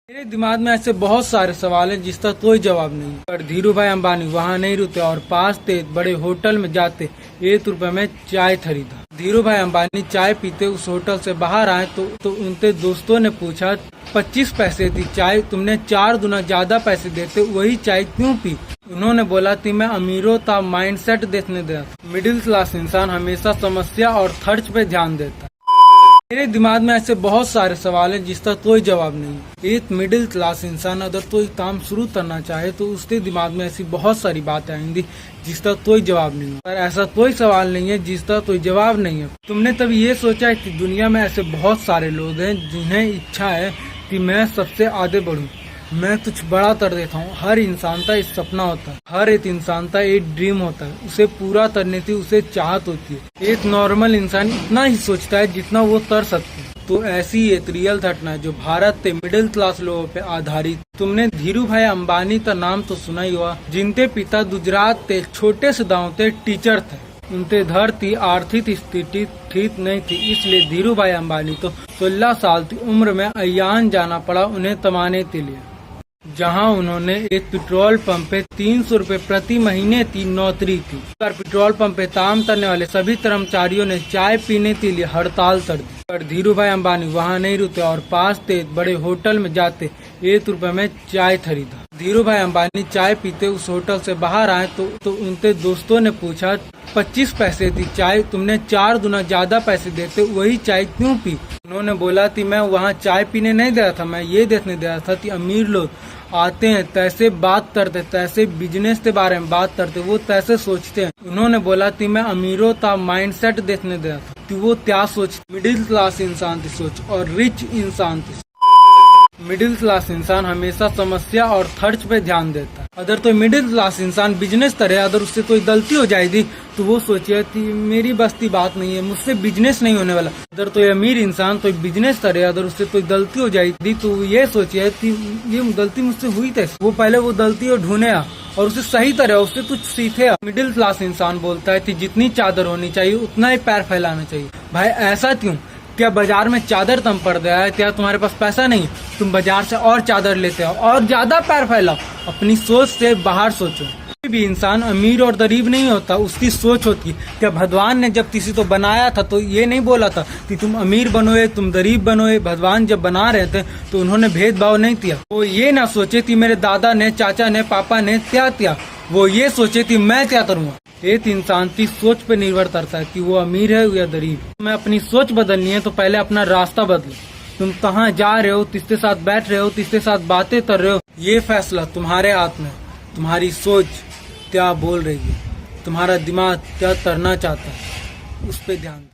मेरे दिमाग में ऐसे बहुत सारे सवाल हैं जिसका कोई जवाब नहीं। पर धीरू भाई अंबानी वहाँ नहीं रुके और पास थे बड़े होटल में जाते 1 रुपए में चाय खरीदा। धीरू भाई अंबानी चाय पीते उस होटल से बाहर आए तो उनके दोस्तों ने पूछा 25 पैसे थी चाय, तुमने 4 गुना ज्यादा पैसे देते वही चाय क्यों पी? उन्होंने बोला कि मैं अमीरों का माइंडसेट देखने दिया। मिडिल क्लास इंसान हमेशा समस्या और खर्च पे ध्यान देता। मेरे दिमाग में ऐसे बहुत सारे सवाल हैं जिसका कोई जवाब नहीं। एक मिडिल क्लास इंसान अगर कोई काम शुरू करना चाहे तो उसके दिमाग में ऐसी बहुत सारी बातें आएंगी जिसका कोई जवाब नहीं है। पर ऐसा कोई सवाल नहीं है जिसका कोई जवाब नहीं है। तुमने तभी ये सोचा है कि दुनिया में ऐसे बहुत सारे लोग हैं जिन्हें इच्छा है कि मैं सबसे आगे बढ़ूं, मैं कुछ बड़ा कर देता हूँ। हर इंसान का एक सपना होता है, हर एक इंसान का एक ड्रीम होता है, उसे पूरा करने की उसे चाहत होती है। एक नॉर्मल इंसान इतना ही सोचता है जितना वो कर सकता है। तो ऐसी एक रियल घटना है जो भारत के मिडिल क्लास लोगों पे आधारित। तुमने धीरू भाई अंबानी का नाम तो सुना ही हुआ, जिनके पिता गुजरात के छोटे से गाँव के टीचर थे। उनके घर की आर्थिक स्थिति ठीक नहीं थी, इसलिए धीरू भाई अंबानी को 16 साल की उम्र में अयान जाना पड़ा उन्हें कमाने के लिए, जहां उन्होंने एक पेट्रोल पंप पे 300 रुपए प्रति महीने की नौकरी की। पर पेट्रोल पंप पे काम करने वाले सभी कर्मचारियों ने चाय पीने के लिए हड़ताल कर दी। पर धीरू भाई अंबानी वहां नहीं रुके और पास थे बड़े होटल में जाते 1 रुपए में चाय खरीदा। धीरू भाई अंबानी चाय पीते उस होटल से बाहर आए तो उनके दोस्तों ने पूछा 25 पैसे थी चाय, तुमने 4 गुना ज्यादा पैसे देते वही चाय क्यों पी? उन्होंने बोला कि मैं वहाँ चाय पीने नहीं गया था, मैं ये देखने गया था कि अमीर लोग आते हैं कैसे बात करते, कैसे बिजनेस के बारे में बात करते, वो कैसे सोचते हैं। उन्होंने बोला कि मैं अमीरों का माइंडसेट देखने गया था कि वो क्या सोचते। मिडिल क्लास इंसान की सोच और रिच इंसान की। मिडिल क्लास इंसान हमेशा समस्या और खर्च पे ध्यान देता है। अगर तो मिडिल क्लास इंसान बिजनेस करे, अगर उससे कोई गलती हो जाएगी तो वो सोचे कि मेरी बस की बात नहीं है, मुझसे बिजनेस नहीं होने वाला। अगर तो अमीर इंसान तो बिजनेस करे, अगर उससे कोई गलती हो जाएगी तो ये सोचे कि ये गलती मुझसे हुई थी, वो पहले वो गलती को ढूंढे और उसे सही तरह उससे कुछ सीखे। मिडिल क्लास इंसान बोलता है कि जितनी चादर होनी चाहिए उतना ही पैर फैलाना चाहिए। भाई ऐसा क्यों? क्या बाजार में चादर कम पड़ गया है? क्या तुम्हारे पास पैसा नहीं? तुम बाजार से और चादर लेते हो और ज्यादा पैर फैलाओ। अपनी सोच से बाहर सोचो। कोई भी इंसान अमीर और गरीब नहीं होता, उसकी सोच होती है। क्या भगवान ने जब किसी को बनाया था तो ये नहीं बोला था कि तुम अमीर बनोए तुम गरीब बनोए? भगवान जब बना रहे थे तो उन्होंने भेदभाव नहीं किया। वो ये ना सोचे कि मेरे दादा ने, चाचा ने, पापा ने क्या किया, वो ये सोचे कि मैं क्या करूँगा। एक इंसान की सोच पे निर्भर करता है कि वो अमीर है या गरीब। तुम्हें अपनी सोच बदलनी है तो पहले अपना रास्ता बदलो। तुम कहाँ जा रहे हो, किसके साथ बैठ रहे हो, किसके साथ बातें कर रहे हो, ये फैसला तुम्हारे हाथ में। तुम्हारी सोच क्या बोल रही है, तुम्हारा दिमाग क्या करना चाहता है, उस पर ध्यान दो।